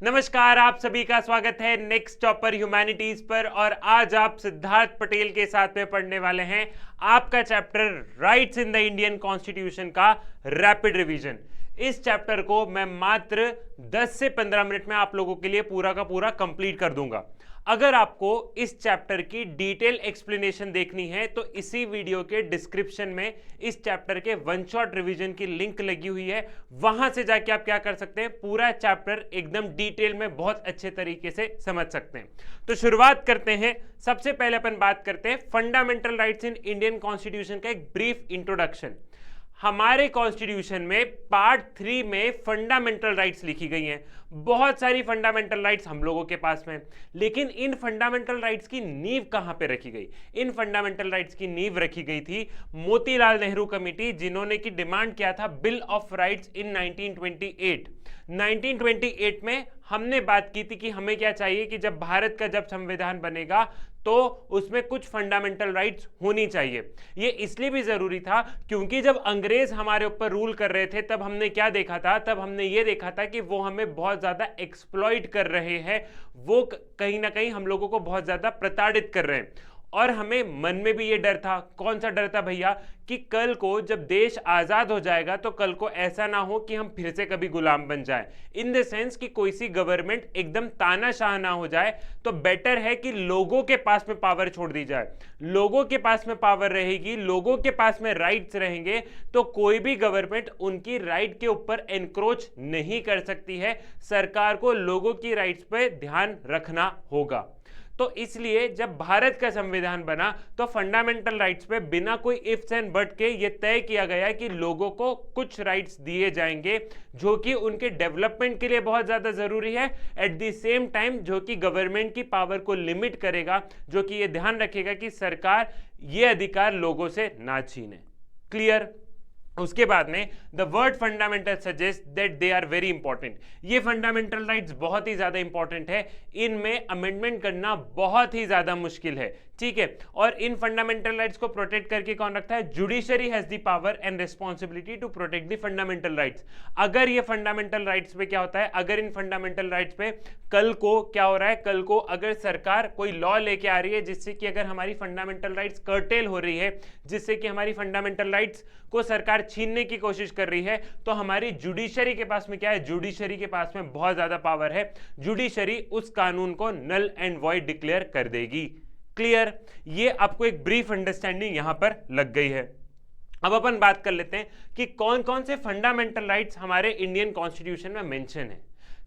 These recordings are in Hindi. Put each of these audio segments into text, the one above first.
नमस्कार, आप सभी का स्वागत है नेक्स्ट टॉपर ह्यूमैनिटीज पर। और आज आप सिद्धार्थ पटेल के साथ में पढ़ने वाले हैं आपका chapter rights in the Indian constitution का रैपिड रिवीजन। इस चैप्टर को मैं मात्र 10 से 15 मिनट में आप लोगों के लिए पूरा का पूरा कंप्लीट कर दूंगा। अगर आपको इस चैप्टर की डिटेल एक्सप्लेनेशन देखनी है तो इसी वीडियो के डिस्क्रिप्शन में इस चैप्टर के वन शॉट रिवीजन की लिंक लगी हुई है, वहां से जाके आप क्या कर सकते हैं, पूरा चैप्टर एकदम डिटेल में बहुत अच्छे तरीके से समझ सकते हैं। तो शुरुआत करते हैं। सबसे पहले अपन बात करते हैं fundamental rights in Indian constitution का एक ब्रीफ इंट्रोडक्शन। हमारे कॉन्स्टिट्यूशन में पार्ट 3 में फंडामेंटल राइट्स लिखी गई हैं। बहुत सारी फंडामेंटल राइट्स हम लोगों के पास में, लेकिन इन फंडामेंटल राइट्स की नींव कहां पे रखी गई? इन फंडामेंटल राइट्स की नींव रखी गई थी मोतीलाल नेहरू कमेटी, जिन्होंने की डिमांड किया था बिल ऑफ राइट्स इन 1928। 1928 में हमने बात की थी कि हमें क्या चाहिए कि जब भारत का जब संविधान बनेगा तो उसमें कुछ फंडामेंटल राइट्स होनी चाहिए। ये इसलिए भी जरूरी था क्योंकि जब अंग्रेज हमारे ऊपर रूल कर रहे थे तब हमने क्या देखा था, तब हमने ये देखा था कि वो हमें बहुत ज्यादा एक्सप्लॉइट कर रहे हैं, वो कहीं ना कहीं हम लोगों को बहुत ज्यादा प्रताड़ित कर रहे हैं। और हमें मन में भी ये डर था। कौन सा डर था भैया? कि कल को जब देश आजाद हो जाएगा तो कल को ऐसा ना हो कि हम फिर से कभी गुलाम बन जाए। इन द सेंस कि कोई सी गवर्नमेंट एकदम तानाशाह ना हो जाए, तो बेटर है कि लोगों के पास में पावर छोड़ दी जाए। लोगों के पास में पावर रहेगी, लोगों के पास में राइट्स रहेंगे, तो कोई भी गवर्नमेंट उनकी राइट के ऊपर एनक्रोच नहीं कर सकती है। सरकार को लोगों की राइट्स पे ध्यान रखना होगा। तो इसलिए जब भारत का संविधान बना तो फंडामेंटल राइट्स पे बिना कोई इफ्स एंड बट के ये तय किया गया कि लोगों को कुछ राइट्स दिए जाएंगे जो कि उनके डेवलपमेंट के लिए बहुत ज्यादा जरूरी है, एट द सेम टाइम जो कि गवर्नमेंट की पावर को लिमिट करेगा, जो कि ये ध्यान रखेगा कि सरकार ये अधिकार लोगों से ना छीने। क्लियर? उसके बाद में the word fundamental suggest that they are very important. ये फंडामेंटल राइट्स बहुत ही ज्यादा इंपॉर्टेंट है, इनमें अमेंडमेंट करना बहुत ही ज्यादा मुश्किल है। ठीक है, और इन फंडामेंटल राइट्स को प्रोटेक्ट करके कौन रखता है? Judiciary has the power and responsibility to protect the fundamental rights. अगर ये फंडामेंटल राइट्स पे क्या होता है, अगर इन फंडामेंटल राइट्स पे कल को क्या हो रहा है, कल को अगर सरकार कोई लॉ लेके आ रही है जिससे कि अगर हमारी फंडामेंटल राइट्स कर्टेल हो रही है, जिससे कि हमारी फंडामेंटल राइट्स को सरकार छीनने की कोशिश कर रही है, तो हमारी जुडिशरी के पास में क्या है? जुडिशरी के पास में बहुत ज्यादा पावर है। जुडिशरी उस कानून को नल एंड वॉइड डिक्लेयर कर देगी। क्लियर? ये आपको एक ब्रीफ अंडरस्टैंडिंग यहां पर लग गई है। अब अपन बात कर लेते हैं कि कौन कौन से फंडामेंटल राइट्स हमारे इंडियन कॉन्स्टिट्यूशन में मेंशन है।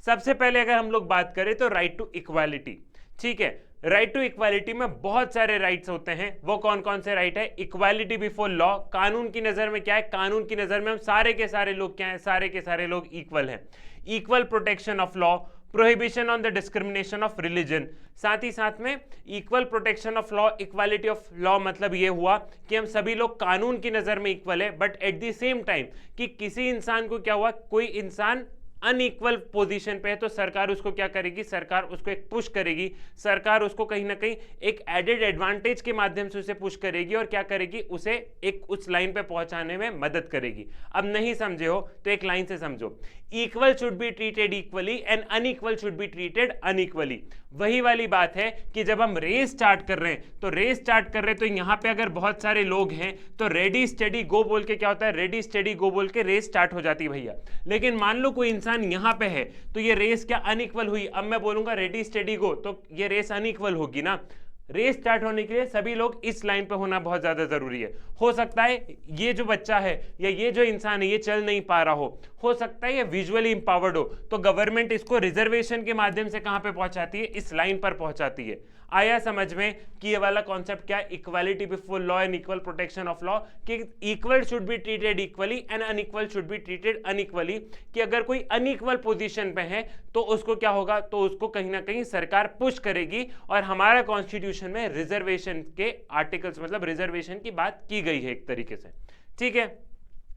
सबसे पहले अगर हम लोग बात करें तो राइट टू इक्वालिटी। ठीक है, राइट टू इक्वालिटी में बहुत सारे राइट्स होते हैं। वो कौन कौन से राइट है? Equality before law. कानून की नजर में क्या है? कानून की नजर में हम सारे के सारे लोग क्या हैं? सारे के सारे लोग इक्वल हैं। Equal protection of law, prohibition on the discrimination of religion. साथ ही साथ में equal protection of law, equality of law मतलब ये हुआ कि हम सभी लोग कानून की नजर में इक्वल है, but at the same time कि किसी इंसान को क्या हुआ, कोई इंसान अनइक्वल पोजीशन पे है तो सरकार उसको क्या करेगी? सरकार उसको एक पुश करेगी, सरकार उसको कहीं ना कहीं एक एडेड एडवांटेज के माध्यम से उसे पुश करेगी और क्या करेगी? उसे एक उस लाइन पे पहुंचाने में मदद करेगी। अब नहीं समझे हो तो एक लाइन से समझो, equal should be treated equally and unequal should be treated unequally. वही वाली बात है कि जब हम रेस स्टार्ट कर रहे हैं तो रेस स्टार्ट कर रहे हैं तो यहां पे अगर बहुत सारे लोग हैं तो रेडी स्टेडी गो बोल के क्या होता है? रेडी स्टेडी गो बोल के रेस स्टार्ट हो जाती है भैया। लेकिन मान लो कोई इंसान यहां पे है तो ये रेस क्या अनइक्वल हुई? अब मैं बोलूंगा रेडी स्टेडी गो तो ये रेस अनइक्वल होगी ना। रेस स्टार्ट होने के लिए सभी लोग इस लाइन पे होना बहुत ज्यादा जरूरी है। हो सकता है ये जो बच्चा है या ये जो इंसान है ये चल नहीं पा रहा हो सकता है ये विजुअली इंपावर्ड हो, तो गवर्नमेंट इसको रिजर्वेशन के माध्यम से कहां पे पहुंचाती है? इस लाइन पर पहुंचाती है। आया समझ में कि ये वाला कॉन्सेप्ट क्या है? Equality before law and equal protection of law, कि equal should be treated equally and unequal should be treated unequally. कि अगर कोई अनइक्वल पोजीशन पे है तो उसको क्या होगा? तो उसको कहीं ना कहीं सरकार पुश करेगी। और हमारा कॉन्स्टिट्यूशन में रिजर्वेशन के आर्टिकल्स मतलब रिजर्वेशन की बात की गई है एक तरीके से। ठीक है,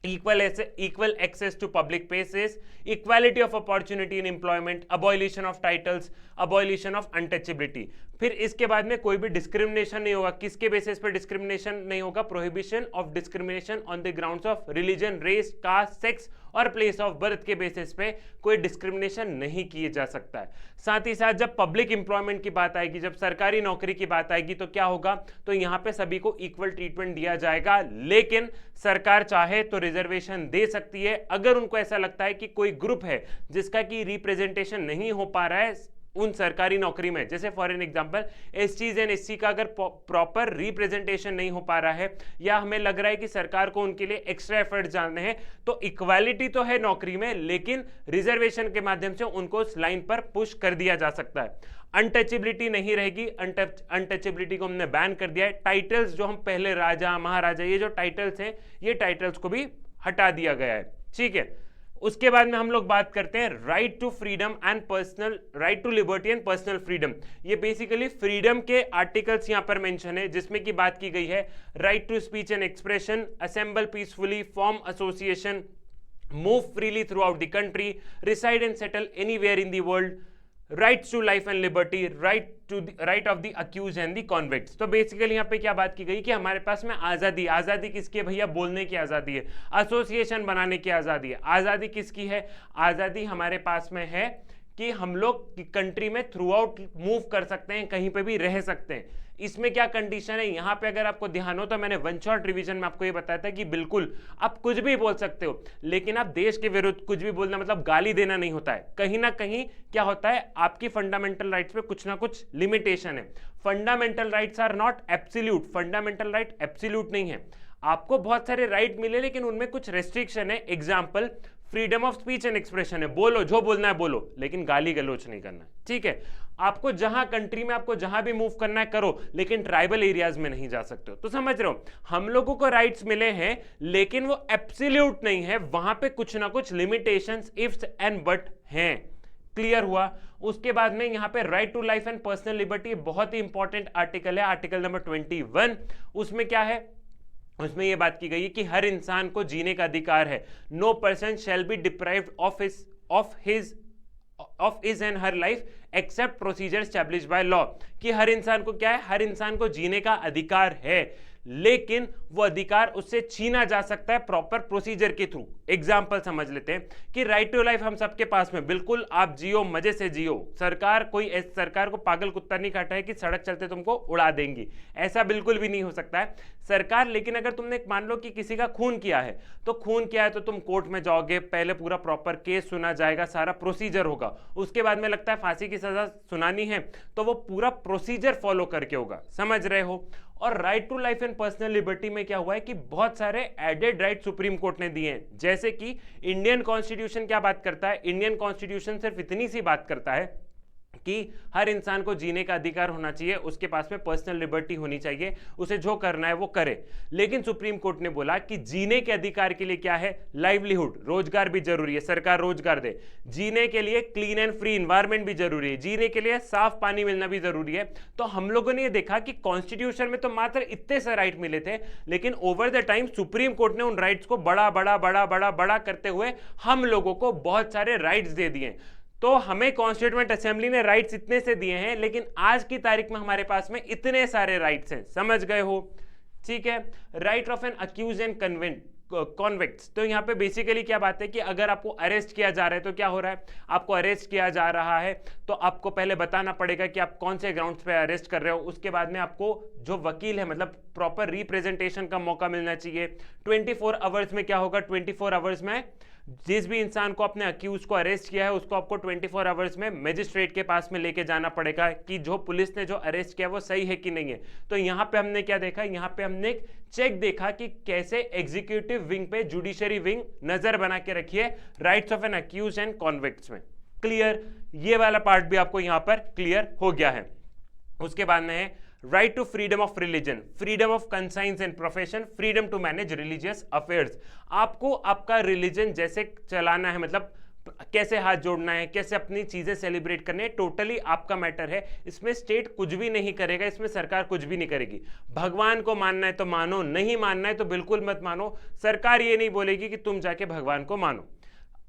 equal access to public places, equality of opportunity in employment, abolition of titles, abolition of untouchability। फिर इसके बाद में कोई भी डिस्क्रिमिनेशन नहीं होगा। किसके बेसिस पर डिस्क्रिमिनेशन नहीं होगा? Prohibition of discrimination on the grounds of religion, race, caste, sex और प्लेस ऑफ बर्थ के बेसिस पे कोई डिस्क्रिमिनेशन नहीं किए जा सकता है। साथ ही साथ जब पब्लिक एम्प्लॉयमेंट की बात आएगी, जब सरकारी नौकरी की बात आएगी, तो क्या होगा, तो यहां पे सभी को इक्वल ट्रीटमेंट दिया जाएगा, लेकिन सरकार चाहे तो रिजर्वेशन दे सकती है अगर उनको ऐसा लगता है कि कोई ग्रुप है जिसका कि रिप्रेजेंटेशन नहीं हो पा रहा है उन सरकारी नौकरी में। जैसे for an example STs and SC का अगर प्रॉपर रिप्रेजेंटेशन नहीं हो पा रहा है, या हमें लग रहा है कि सरकार को उनके लिए एक्स्ट्रा एफर्ट डालने हैं, तो इक्वालिटी तो है नौकरी में, लेकिन रिजर्वेशन के माध्यम से उनको उस लाइन पर पुश कर दिया जा सकता है। अनटचेबिलिटी नहीं रहेगी, अनटचेबिलिटी को हमने बैन कर दिया है। टाइटल्स जो हम पहले राजा महाराजा, ये जो टाइटल्स हैं, ये टाइटल्स को भी हटा दिया गया है, ठीक है। उसके बाद में हम लोग बात करते हैं right to freedom and personal, right to liberty and personal freedom. ये बेसिकली फ्रीडम के आर्टिकल्स यहां पर मेंशन है, जिसमें की बात की गई है right to speech and expression, assemble peacefully, form association, move freely throughout the country, reside and settle anywhere in the world, rights to life and liberty, right of the accused and the convicts. तो बेसिकली यहाँ पे क्या बात की गई कि हमारे पास में आजादी, आजादी किसकी है भैया, बोलने की आजादी है, एसोसिएशन बनाने की आजादी है। आजादी किसकी है, आजादी हमारे पास में है कि हम लोग कंट्री में थ्रू आउट मूव कर सकते हैं, कहीं पे भी रह सकते हैं। इसमें क्या कंडीशन है, यहां पे अगर आपको ध्यान हो तो मैंने वन शॉट रिवीजन में आपको ये बताया था कि बिल्कुल आप कुछ भी बोल सकते हो, लेकिन आप देश के विरुद्ध कुछ भी बोलना मतलब गाली देना नहीं होता है। कहीं ना कहीं क्या होता है, आपकी फंडामेंटल राइट्स पे कुछ ना कुछ लिमिटेशन है। Fundamental rights are not absolute, fundamental right absolute नहीं है, आपको बहुत सारे राइट मिले लेकिन उनमें कुछ रेस्ट्रिक्शन है। Example freedom of speech and expression है, बोलो जो बोलना है बोलो, लेकिन गाली गलौच नहीं करना है, ठीक है। आपको जहां कंट्री में आपको जहां भी मूव करना है करो, लेकिन ट्राइबल एरियाज में नहीं जा सकते हो। तो समझ रहे हो, हम लोगों को राइट्स मिले हैं लेकिन वो एब्सोल्यूट नहीं है, वहां पे कुछ ना कुछ लिमिटेशंस, इफ्स एंड बट हैं। क्लियर हुआ। उसके बाद में यहां पे right to life and personal liberty बहुत ही इंपॉर्टेंट आर्टिकल है, आर्टिकल नंबर 21। उसमें क्या है, उसमें यह बात की गई है कि हर इंसान को जीने का अधिकार है। No person shall be deprived of his and her life except procedure established by law. कि हर इंसान को क्या है, हर इंसान को जीने का अधिकार है, लेकिन वो अधिकार उससे छीना जा सकता है प्रॉपर प्रोसीजर के थ्रू। एग्जाम्पल समझ लेते हैं कि राइट टू लाइफ हम सबके पास में, बिल्कुल आप जियो, मजे से जियो, सरकार को पागल कुत्ता नहीं काटा है कि सड़क चलते तुमको उड़ा देंगी, ऐसा बिल्कुल भी नहीं हो सकता है सरकार। लेकिन अगर तुमने मान लो कि किसी का खून किया है, तो खून किया है तो तुम कोर्ट में जाओगे, पहले पूरा प्रॉपर केस सुना जाएगा, सारा प्रोसीजर होगा, उसके बाद में लगता है फांसी की सजा सुनानी है तो वो पूरा प्रोसीजर फॉलो करके होगा, समझ रहे हो। और right to life and personal liberty में क्या हुआ है कि बहुत सारे एडेड राइट सुप्रीम कोर्ट ने दिए हैं। जैसे कि इंडियन कॉन्स्टिट्यूशन क्या बात करता है, इंडियन कॉन्स्टिट्यूशन सिर्फ इतनी सी बात करता है कि हर इंसान को जीने का अधिकार होना चाहिए, उसके पास में पर्सनल लिबर्टी होनी चाहिए, उसे जो करना है वो करे। लेकिन सुप्रीम कोर्ट ने बोला कि जीने के अधिकार के लिए क्या है, लाइवलीहुड, रोजगार भी जरूरी है, सरकार रोजगार दे। जीने के लिए क्लीन एंड फ्री एनवायरनमेंट भी जरूरी है, जीने के लिए साफ पानी मिलना भी जरूरी है। तो हम लोगों ने ये देखा कि कॉन्स्टिट्यूशन में तो मात्र इतने से राइट मिले थे, लेकिन over the time supreme court ने उन राइट्स को बड़ा बड़ा बड़ा बड़ा बड़ा करते हुए हम लोगों को बहुत सारे राइट्स दे दिए। तो हमें कॉन्स्टिट्यूएंट असेंबली ने राइट्स इतने से दिए हैं, लेकिन आज की तारीख में हमारे पास में इतने सारे राइट्स हैं, समझ गए हो, ठीक है। Right of an accused and convicts, तो यहाँ पे बेसिकली क्या बात है कि अगर आपको अरेस्ट किया जा रहा है तो क्या हो रहा है, आपको अरेस्ट किया जा रहा है तो आपको पहले बताना पड़ेगा कि आप कौन से ग्राउंड्स पे अरेस्ट कर रहे हो। उसके बाद में आपको जो वकील है, मतलब प्रॉपर रिप्रेजेंटेशन का मौका मिलना चाहिए। 24 आवर्स में क्या होगा, 24 आवर्स में जिस भी इंसान को अपने अक्यूज को अरेस्ट किया है उसको आपको 24 आवर्स में मजिस्ट्रेट के पास में लेके जाना पड़ेगा कि जो पुलिस ने जो अरेस्ट किया वो सही है कि नहीं है। तो यहाँ पे हमने क्या देखा, यहाँ पे हमने एक चेक देखा कि कैसे एग्जीक्यूटिव विंग पे जुडिशरी विंग नजर बना के रखी है rights of an accused and convicts में। क्लियर, ये वाला पार्ट भी आपको यहाँ पर क्लियर हो गया है। उसके बाद में है right to freedom of religion, freedom of conscience and profession, freedom to manage religious affairs. आपको आपका रिलीजन जैसे चलाना है, मतलब कैसे हाथ जोड़ना है, कैसे अपनी चीजें सेलिब्रेट करनी है, टोटली आपका मैटर है। इसमें स्टेट कुछ भी नहीं करेगा, इसमें सरकार कुछ भी नहीं करेगी। भगवान को मानना है तो मानो, नहीं मानना है तो बिल्कुल मत मानो, सरकार ये नहीं बोलेगी कि तुम जाके भगवान को मानो।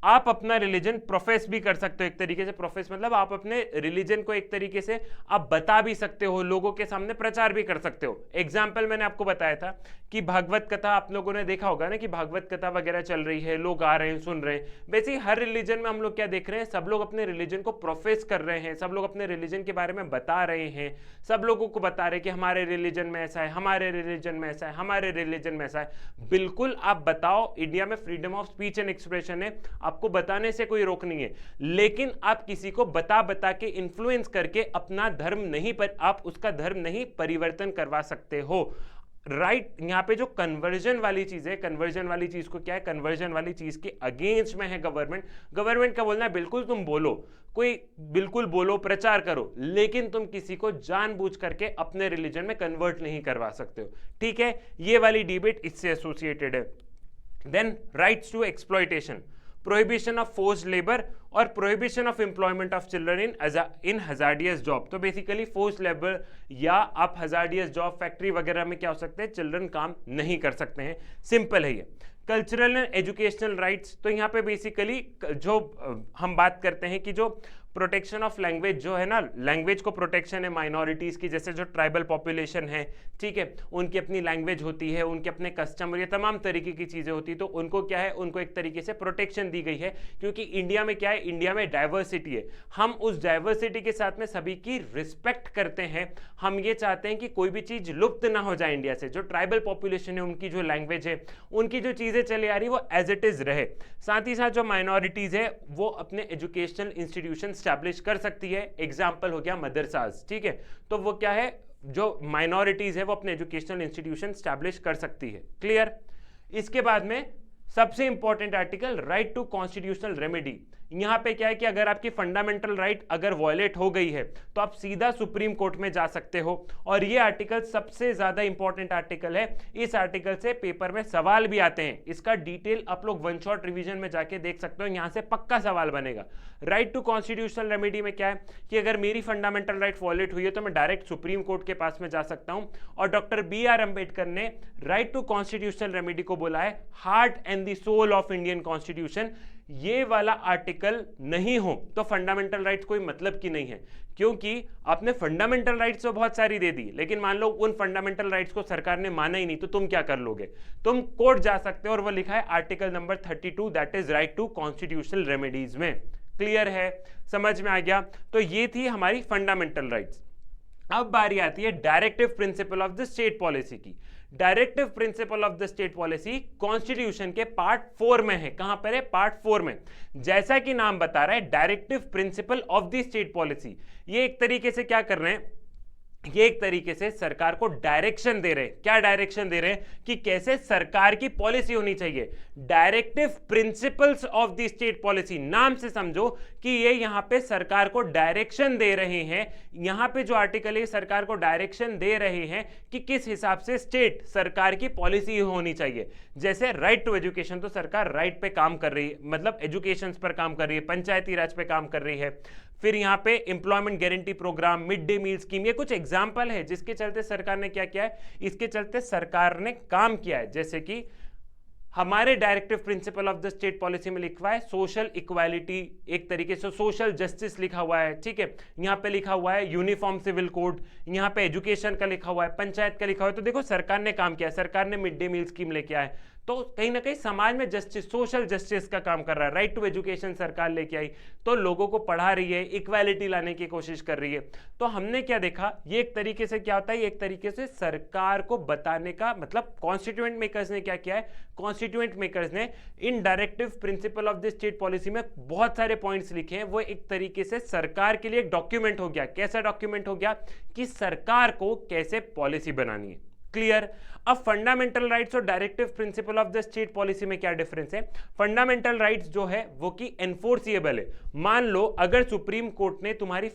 आप अपना रिलीजन प्रोफेस भी कर सकते हो, एक तरीके से प्रोफेस मतलब आप अपने रिलीजन को एक तरीके से आप बता भी सकते हो, लोगों के सामने प्रचार भी कर सकते हो। एग्जाम्पल मैंने आपको बताया था कि भागवत कथा आप लोगों ने देखा होगा ना, कि भागवत कथा वगैरह चल रही है, लोग आ रहे हैं, सुन रहे हैं। बेसिकली हर रिलीजन में हम लोग क्या देख रहे हैं, सब लोग अपने रिलीजन को प्रोफेस कर रहे हैं, सब लोग अपने रिलीजन के बारे में बता रहे हैं, सब लोगों को बता रहे हैं कि हमारे रिलीजन में ऐसा है, हमारे रिलीजन में ऐसा है, हमारे रिलीजन में ऐसा है। बिल्कुल आप बताओ, इंडिया में freedom of speech and expression है, आपको बताने से कोई रोक नहीं है, लेकिन आप किसी को बता बता के इन्फ्लुएंस करके अपना धर्म नहीं पर आप उसका धर्म नहीं परिवर्तन करवा सकते हो। राइट यहाँ पे जो कन्वर्जन वाली चीज है, कन्वर्जन वाली चीज को क्या है, कन्वर्जन वाली चीज के अगेंस्ट में है गवर्नमेंट का बोलना है बिल्कुल तुम बोलो, कोई बिल्कुल बोलो, प्रचार करो, लेकिन तुम किसी को जानबूझ करके अपने रिलीजन में कन्वर्ट नहीं करवा सकते हो। ठीक है, ये वाली डिबेट इससे एसोसिएटेड है। Then rights to exploitation, prohibition of forced labour और prohibition of employment of children in hazardous job. तो बेसिकली फोर्स्ड लेबर या आप हजार्डियस जॉब, फैक्ट्री वगैरह में क्या हो सकते हैं, चिल्ड्रन काम नहीं कर सकते हैं। सिंपल है ये। कल्चरल एंड एजुकेशनल राइट्स, तो यहाँ पे बेसिकली जो हम बात करते हैं कि जो प्रोटेक्शन ऑफ लैंग्वेज जो है ना, लैंग्वेज को प्रोटेक्शन है माइनॉरिटीज की, जैसे जो ट्राइबल पॉपुलेशन है, ठीक है, उनकी अपनी लैंग्वेज होती है, उनके अपने कस्टम और ये तमाम तरीके की चीजें होती है, तो उनको क्या है, उनको एक तरीके से प्रोटेक्शन दी गई है, क्योंकि इंडिया में क्या है, इंडिया में डाइवर्सिटी है, हम उस डाइवर्सिटी के साथ में सभी की रिस्पेक्ट करते हैं। हम ये चाहते हैं कि कोई भी चीज लुप्त ना हो जाए इंडिया से, जो ट्राइबल पॉपुलेशन है उनकी जो लैंग्वेज है, उनकी जो चीजें चली आ रही वो एज इट इज रहे। साथ ही साथ जो माइनॉरिटीज है वो अपने एजुकेशनल इंस्टीट्यूशन स्टैब्लिश कर सकती है। एग्जाम्पल हो गया मदरसाज, ठीक है, तो वो क्या है, जो माइनॉरिटीज है वो अपने एजुकेशनल इंस्टीट्यूशन स्टैब्लिश कर सकती है। क्लियर। इसके बाद में सबसे important article, right to constitutional remedy. यहां पे क्या है कि अगर आपकी फंडामेंटल राइट अगर वॉयलेट हो गई है तो आप सीधा सुप्रीम कोर्ट में जा सकते हो, और ये आर्टिकल सबसे ज्यादा इंपॉर्टेंट आर्टिकल है। इस आर्टिकल से पेपर में सवाल भी आते हैं, इसका डिटेल आप लोग वन शॉट रिवीजन में जाके देख सकते हो, यहां से पक्का सवाल बनेगा। राइट टू कॉन्स्टिट्यूशनल रेमेडी में क्या है कि अगर मेरी फंडामेंटल राइट वॉयलेट हुई है तो मैं डायरेक्ट सुप्रीम कोर्ट के पास में जा सकता हूं, और डॉक्टर BR अम्बेडकर ने राइट टू कॉन्स्टिट्यूशनल रेमेडी को बोला है heart and the soul of Indian constitution. ये वाला आर्टिकल नहीं हो तो फंडामेंटल राइट्स कोई मतलब की नहीं है, क्योंकि आपने फंडामेंटल राइट्स तो बहुत सारी दे दी, लेकिन मान लो उन फंडामेंटल राइट्स को सरकार ने माना ही नहीं, तो तुम क्या कर लोगे, तुम कोर्ट जा सकते हो, और वो लिखा है article number 32, that is right to constitutional remedies में। क्लियर है, समझ में आ गया। तो ये थी हमारी फंडामेंटल राइट्स। अब बारी आती है directive principle of the state policy की। Directive principle of the state policy constitution के पार्ट 4 में है। कहां पर है, पार्ट 4 में। जैसा कि नाम बता रहा है directive principle of the state policy, ये एक तरीके से क्या कर रहे हैं, ये एक तरीके से सरकार को डायरेक्शन दे रहे हैं। क्या डायरेक्शन दे रहे हैं कि कैसे सरकार की पॉलिसी होनी चाहिए। Directive principles of the state policy, नाम से समझो कि ये यहां पे सरकार को डायरेक्शन दे रहे हैं। यहां पे जो आर्टिकल है सरकार को डायरेक्शन दे रहे हैं कि किस हिसाब से स्टेट सरकार की पॉलिसी होनी चाहिए। जैसे राइट टू एजुकेशन, तो सरकार राइट पे काम कर रही है, मतलब एजुकेशन पर काम कर रही है, पंचायती राज पे काम कर रही है। फिर यहाँ पे employment guarantee programme, mid day meal scheme, ये कुछ एग्जाम्पल है जिसके चलते सरकार ने क्या किया है, इसके चलते सरकार ने काम किया है। जैसे कि हमारे directive principle of the state policy में लिखा है सोशल इक्वालिटी, एक तरीके से सोशल जस्टिस लिखा हुआ है, ठीक है। यहाँ पे लिखा हुआ है यूनिफॉर्म सिविल कोड, यहाँ पे एजुकेशन का लिखा हुआ है, पंचायत का लिखा हुआ है। तो देखो सरकार ने काम किया, सरकार ने मिड डे मील स्कीम लेके आए, तो कहीं ना कहीं समाज में जस्टिस, सोशल जस्टिस का काम कर रहा है। राइट टू एजुकेशन सरकार लेके आई, तो लोगों को पढ़ा रही है, इक्वालिटी लाने की कोशिश कर रही है। तो हमने क्या देखा, ये एक तरीके से क्या होता है, एक तरीके से सरकार को बताने का मतलब कॉन्स्टिट्यूएंट मेकर्स ने क्या किया है, कॉन्स्टिट्यूएंट मेकर्स ने इन directive principle of the state policy में बहुत सारे पॉइंट्स लिखे हैं। वो एक तरीके से सरकार के लिए एक डॉक्यूमेंट हो गया। कैसा डॉक्यूमेंट हो गया कि सरकार को कैसे पॉलिसी बनानी है। क्लियर। अब फंडामेंटल राइट्स और directive principle of the state policy में क्या डिफरेंस है। फंडामेंटल राइट्स जो है वो कि एनफोर्सिएबल है। मान लो अगर सुप्रीम कोर्ट ने तुम्हारी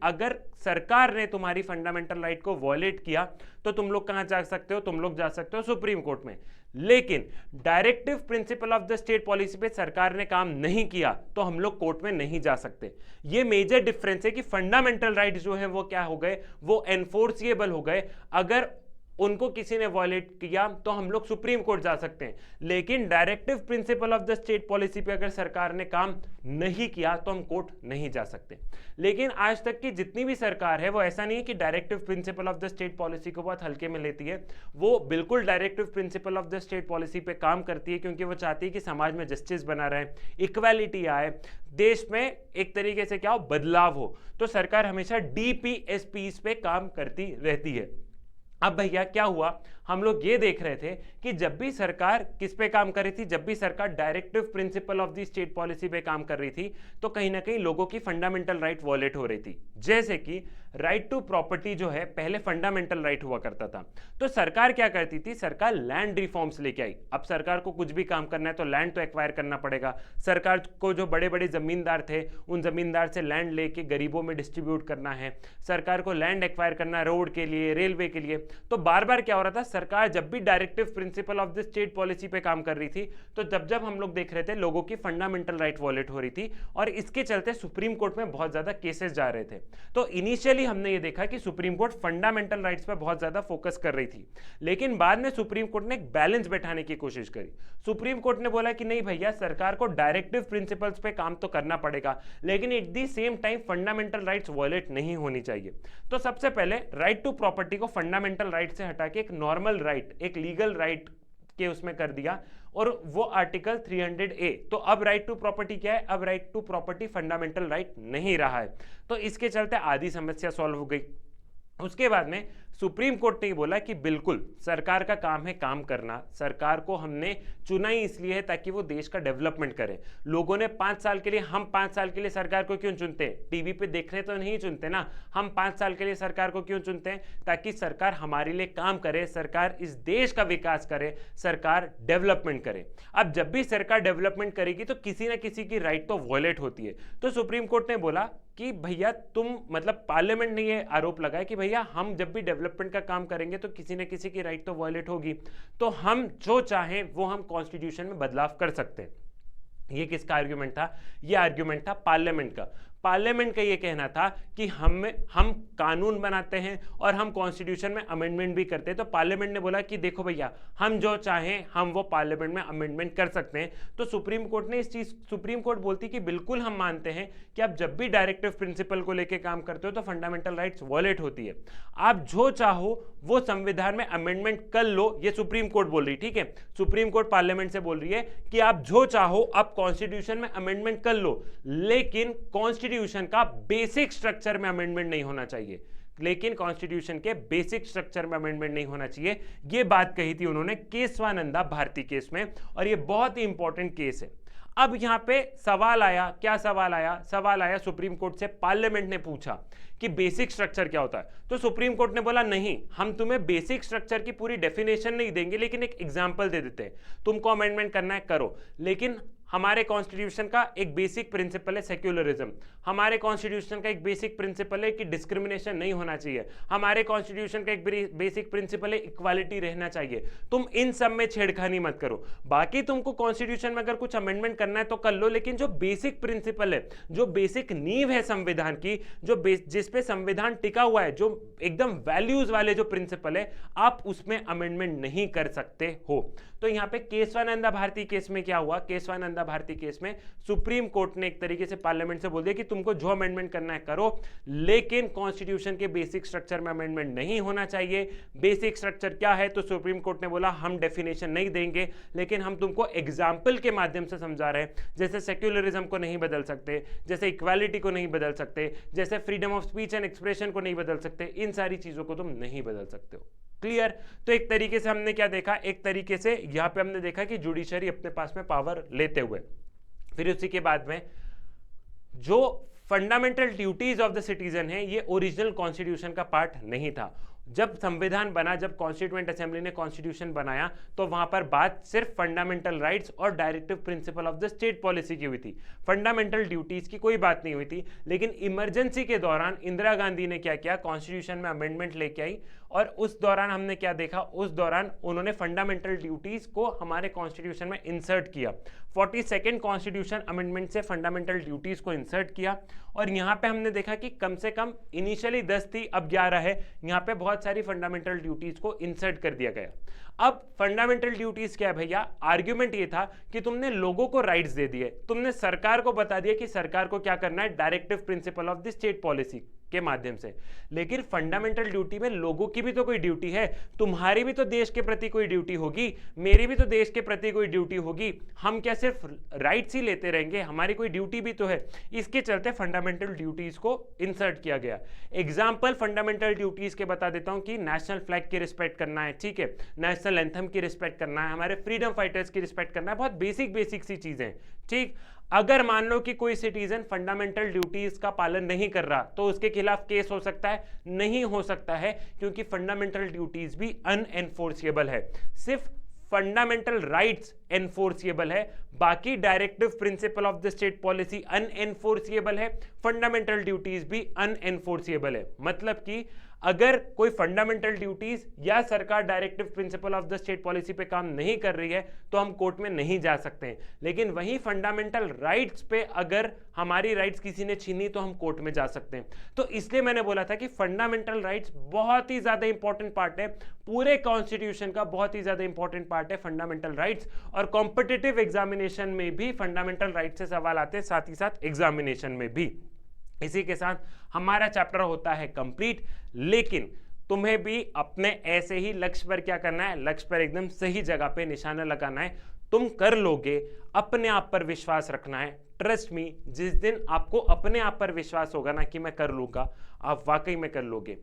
अगर सरकार ने तुम्हारी फंडामेंटल राइट को वॉयलेट किया तो तुम लोग कहां जा सकते हो, तुम लोग जा सकते हो सुप्रीम कोर्ट में। लेकिन directive principle of the state policy पे सरकार ने काम नहीं किया तो हम लोग कोर्ट में नहीं जा सकते। ये मेजर डिफरेंस है कि फंडामेंटल राइट्स जो है वो क्या हो गए, वो एनफोर्सिएबल हो गए। अगर उनको किसी ने वॉयलेट किया तो हम लोग सुप्रीम कोर्ट जा सकते हैं, लेकिन directive principle of the state policy पे अगर सरकार ने काम नहीं किया तो हम कोर्ट नहीं जा सकते। लेकिन आज तक की जितनी भी सरकार है वो ऐसा नहीं है कि directive principle of the state policy को बहुत हल्के में लेती है, वो बिल्कुल directive principle of the state policy पे काम करती है, क्योंकि वो चाहती है कि समाज में जस्टिस बना रहे, इक्वालिटी आए, देश में एक तरीके से क्या हो, बदलाव हो। तो सरकार हमेशा डीपीएसपीस पे काम करती रहती है। अब भैया क्या हुआ, हम लोग ये देख रहे थे कि जब भी सरकार किस पे काम कर रही थी, जब भी सरकार directive principle of the state policy पे काम कर रही थी तो कहीं ना कहीं लोगों की फंडामेंटल राइट वॉलेट हो रही थी। जैसे कि राइट टू प्रॉपर्टी जो है पहले फंडामेंटल राइट हुआ करता था, तो सरकार क्या करती थी, सरकार लैंड रिफॉर्म्स लेके आई। अब सरकार को कुछ भी काम करना है तो लैंड तो एक्वायर करना पड़ेगा। सरकार को जो बड़े बड़े जमींदार थे उन जमींदार से लैंड लेके गरीबों में डिस्ट्रीब्यूट करना है, सरकार को लैंड एक्वायर करना रोड के लिए, रेलवे के लिए। तो बार बार क्या हो रहा था, सरकार जब भी directive principle of the state policy पे काम कर रही थी तो जब हम लोग देख रहे थे लोगों की फंडामेंटल राइट वॉलेट हो रही थी, और इसके चलते सुप्रीम कोर्ट में बहुत ज्यादा केसेस जा रहे थे। तो इनिशियली हमने ये देखा कि सुप्रीम कोर्ट फंडामेंटल राइट्स पे बहुत ज्यादा फोकस कर रही थी, लेकिन बाद में सुप्रीम कोर्ट ने एक बैलेंस बैठाने की कोशिश करी। सुप्रीम कोर्ट ने बोला कि नहीं भैया, सरकार को डायरेक्टिव प्रिंसिपल्स पे काम तो करना पड़ेगा, लेकिन at the same time fundamental rights violate नहीं होनी चाहिए। तो सबसे पहले राइट टू प्रॉपर्टी को फंडामेंटल राइट से हटा के एक नॉर्मल राइट, एक लीगल राइट के उसमें कर दिया, और वो आर्टिकल 300A। तो अब राइट टू प्रॉपर्टी क्या है, अब right to property fundamental right नहीं रहा है। तो इसके चलते आधी समस्या सॉल्व हो गई। उसके बाद में सुप्रीम कोर्ट ने बोला कि बिल्कुल सरकार का काम है काम करना, सरकार को हमने चुना ही इसलिए है ताकि वो देश का डेवलपमेंट करे। लोगों ने 5 साल के लिए, हम 5 साल के लिए सरकार को क्यों चुनते हैं, टीवी पे देख रहे तो नहीं चुनते ना, हम 5 साल के लिए सरकार को क्यों चुनते हैं, ताकि सरकार हमारे लिए काम करे, सरकार इस देश का विकास करे, सरकार डेवलपमेंट करे। अब जब भी सरकार डेवलपमेंट करेगी तो किसी ना किसी की राइट तो वॉयलेट होती है। तो सुप्रीम कोर्ट ने बोला कि भैया तुम, मतलब पार्लियामेंट ने ये आरोप लगाया कि भैया हम जब भी डेवलपमेंट का काम करेंगे तो किसी न किसी की राइट तो वॉयलेट होगी, तो हम जो चाहें वो हम कॉन्स्टिट्यूशन में बदलाव कर सकते हैं। ये किसका आर्ग्यूमेंट था, ये आर्ग्यूमेंट था पार्लियामेंट का। पार्लियामेंट का ये कहना था कि हम कानून बनाते हैं और हम कॉन्स्टिट्यूशन में अमेंडमेंट भी करते हैं। तो पार्लियामेंट ने बोला कि देखो भैया, हम जो चाहें हम वो पार्लियामेंट में अमेंडमेंट कर सकते हैं। तो सुप्रीम कोर्ट ने इस चीज, सुप्रीम कोर्ट बोलती कि बिल्कुल हम मानते हैं कि आप जब भी डायरेक्टिव प्रिंसिपल को लेकर काम करते हो तो फंडामेंटल राइट्स वॉयलेट होती है, आप जो चाहो वो संविधान में अमेंडमेंट कर लो। ये सुप्रीम कोर्ट बोल रही, ठीक है, सुप्रीम कोर्ट पार्लियामेंट से बोल रही है कि आप जो चाहो आप कॉन्स्टिट्यूशन में अमेंडमेंट कर लो, लेकिन कॉन्स्टिट्यूशन का बेसिक स्ट्रक्चर में अमेंडमेंट नहीं होना चाहिए, लेकिन कॉन्स्टिट्यूशन के बेसिक स्ट्रक्चर में अमेंडमेंट नहीं होना चाहिए। यह बात कही थी उन्होंने केशवानंदा भारती केस में, और यह बहुत ही इंपॉर्टेंट केस है। अब यहां पे सवाल आया, क्या सवाल आया, सवाल आया सुप्रीम कोर्ट से, पार्लियामेंट ने पूछा कि बेसिक स्ट्रक्चर क्या होता है। तो सुप्रीम कोर्ट ने बोला नहीं, हम तुम्हें बेसिक स्ट्रक्चर की पूरी डेफिनेशन नहीं देंगे, लेकिन एक एग्जांपल दे देते हैं, तुमको अमेंडमेंट करना है करो। लेकिन हमारे कॉन्स्टिट्यूशन का एक बेसिक प्रिंसिपल है सेक्युलरिज्म, हमारे कॉन्स्टिट्यूशन का एक बेसिक प्रिंसिपल है कि डिस्क्रिमिनेशन नहीं होना चाहिए, हमारे कॉन्स्टिट्यूशन का एक बेसिक प्रिंसिपल है इक्वालिटी रहना चाहिए। तुम इन सब में छेड़खानी मत करो, बाकी तुमको कॉन्स्टिट्यूशन में अगर कुछ अमेंडमेंट करना है तो कर लो, लेकिन जो बेसिक प्रिंसिपल है, जो बेसिक नींव है संविधान की, जो जिस पे संविधान टिका हुआ है, जो एकदम वैल्यूज वाले जो प्रिंसिपल है, आप उसमें अमेंडमेंट नहीं कर सकते हो। तो यहां पे केशवानंदा भारती केस में क्या हुआ, केशवानंदा भारती केस में सुप्रीम कोर्ट ने एक तरीके से पार्लियामेंट से बोल दिया कि तुमको जो अमेंडमेंट करना है करो, लेकिन कॉन्स्टिट्यूशन के बेसिक स्ट्रक्चर में अमेंडमेंट नहीं होना चाहिए। बेसिक स्ट्रक्चर क्या है, तो सुप्रीम कोर्ट ने बोला हम डेफिनेशन नहीं देंगे, लेकिन हम तुमको एग्जाम्पल के माध्यम से समझा रहे हैं। जैसे सेक्युलरिज्म को नहीं बदल सकते, जैसे इक्वालिटी को नहीं बदल सकते, जैसे freedom of speech and expression को नहीं बदल सकते, इन सारी चीजों को तुम नहीं बदल सकते हो। क्लियर। तो एक तरीके से हमने क्या देखा, एक तरीके से यहां पे हमने देखा कि जुडिशरी अपने पास में पावर लेते हुए, फिर उसी के बाद में जो fundamental duties of the citizen है, ये ओरिजिनल कॉन्स्टिट्यूशन का पार्ट नहीं था। जब संविधान बना, जब कॉन्स्टिट्यूएंट असेंबली ने कॉन्स्टिट्यूशन बनाया, तो वहां पर बात सिर्फ फंडामेंटल राइट्स और directive principle of the state policy की हुई थी, फंडामेंटल ड्यूटीज की कोई बात नहीं हुई थी। लेकिन इमरजेंसी के दौरान इंदिरा गांधी ने क्या किया, कॉन्स्टिट्यूशन में अमेंडमेंट लेके आई, और उस दौरान हमने क्या देखा, उस दौरान उन्होंने फंडामेंटल ड्यूटीज को हमारे कॉन्स्टिट्यूशन में इंसर्ट किया। 42nd कॉन्स्टिट्यूशन अमेंडमेंट से फंडामेंटल ड्यूटीज को इंसर्ट किया और यहाँ पे हमने देखा कि कम से कम इनिशियली 10 थी, अब 11 है। यहाँ पे बहुत सारी फंडामेंटल ड्यूटीज को इंसर्ट कर दिया गया। अब फंडामेंटल ड्यूटीज क्या है भैया? आर्ग्यूमेंट ये था कि तुमने लोगों को राइट्स दे दिए, तुमने सरकार को बता दिया कि सरकार को क्या करना है, directive principle of the state policy के माध्यम से। लेकिन फंडामेंटल ड्यूटी में लोगों की भी तो कोई ड्यूटी है, तुम्हारी भी तो देश के प्रति कोई ड्यूटी होगी, मेरी भी तो देश के प्रति कोई ड्यूटी होगी। हम क्या सिर्फ राइट्स ही लेते रहेंगे? हमारी कोई ड्यूटी भी तो है। इसके चलते फंडामेंटल ड्यूटीज को इंसर्ट किया गया। एग्जाम्पल फंडामेंटल ड्यूटीज के बता देता हूं कि नेशनल फ्लैग की रिस्पेक्ट करना है, ठीक है, नेशनल एंथम की रिस्पेक्ट करना है, हमारे फ्रीडम फाइटर्स की रिस्पेक्ट करना है, बहुत बेसिक सी चीजें, ठीक। अगर मान लो कि कोई सिटीजन फंडामेंटल ड्यूटीज का पालन नहीं कर रहा तो उसके खिलाफ केस हो सकता है? नहीं हो सकता है, क्योंकि फंडामेंटल ड्यूटीज भी अनएनफोर्सिएबल है। सिर्फ फंडामेंटल राइट्स एनफोर्सिएबल है, बाकी directive principle of the state policy अनएनफोर्सिएबल है, फंडामेंटल ड्यूटीज भी अनएनफोर्सिएबल है। मतलब कि अगर कोई फंडामेंटल ड्यूटीज या सरकार directive principle of the state policy पे काम नहीं कर रही है तो हम कोर्ट में नहीं जा सकते हैं। लेकिन वही फंडामेंटल राइट्स पे अगर हमारी राइट्स किसी ने छीनी तो हम कोर्ट में जा सकते हैं। तो इसलिए मैंने बोला था कि फंडामेंटल राइट्स बहुत ही ज्यादा इंपॉर्टेंट पार्ट है, पूरे कॉन्स्टिट्यूशन का बहुत ही ज्यादा इंपॉर्टेंट पार्ट है फंडामेंटल राइट्स। और कॉम्पिटिटिव एग्जामिनेशन में भी फंडामेंटल राइट्स से सवाल आते हैं, साथ ही साथ एग्जामिनेशन में भी। इसी के साथ हमारा चैप्टर होता है कंप्लीट। लेकिन तुम्हें भी अपने ऐसे ही लक्ष्य पर क्या करना है, लक्ष्य पर एकदम सही जगह पे निशाना लगाना है। तुम कर लोगे, अपने आप पर विश्वास रखना है। ट्रस्ट मी, जिस दिन आपको अपने आप पर विश्वास होगा ना कि मैं कर लूंगा, आप वाकई में कर लोगे।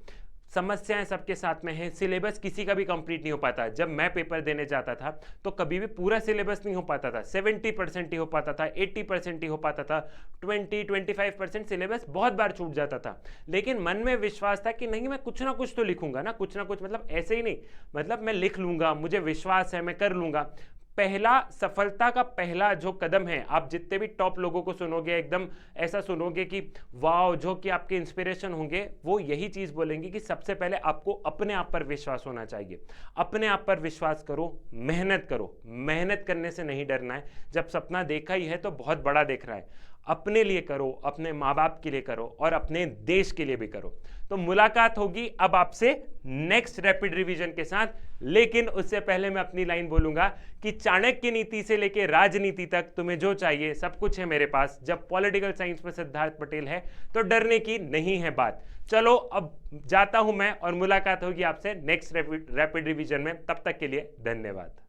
समस्याएं सबके साथ में है, सिलेबस किसी का भी कंप्लीट नहीं हो पाता। जब मैं पेपर देने जाता था तो कभी भी पूरा सिलेबस नहीं हो पाता था, 70% ही हो पाता था, 80% ही हो पाता था, 20-25% सिलेबस बहुत बार छूट जाता था। लेकिन मन में विश्वास था कि नहीं, मैं कुछ ना कुछ तो लिखूंगा ना, कुछ ना कुछ, मतलब ऐसे ही नहीं, मतलब मैं लिख लूंगा, मुझे विश्वास है, मैं कर लूंगा। पहला सफलता का पहला जो कदम है, आप जितने भी टॉप लोगों को सुनोगे एकदम ऐसा सुनोगे कि वाओ, जो कि आपके इंस्पिरेशन होंगे, वो यही चीज बोलेंगे कि सबसे पहले आपको अपने आप पर विश्वास होना चाहिए। अपने आप पर विश्वास करो, मेहनत करो, मेहनत करने से नहीं डरना है। जब सपना देखा ही है तो बहुत बड़ा देख रहा है। अपने लिए करो, अपने माँ बाप के लिए करो और अपने देश के लिए भी करो। तो मुलाकात होगी अब आपसे नेक्स्ट रैपिड रिवीजन के साथ। लेकिन उससे पहले मैं अपनी लाइन बोलूंगा कि चाणक्य नीति से लेकर राजनीति तक तुम्हें जो चाहिए सब कुछ है मेरे पास। जब पॉलिटिकल साइंस में सिद्धार्थ पटेल है तो डरने की नहीं है बात। चलो अब जाता हूं मैं और मुलाकात होगी आपसे नेक्स्ट रैपिड रिवीजन में। तब तक के लिए धन्यवाद।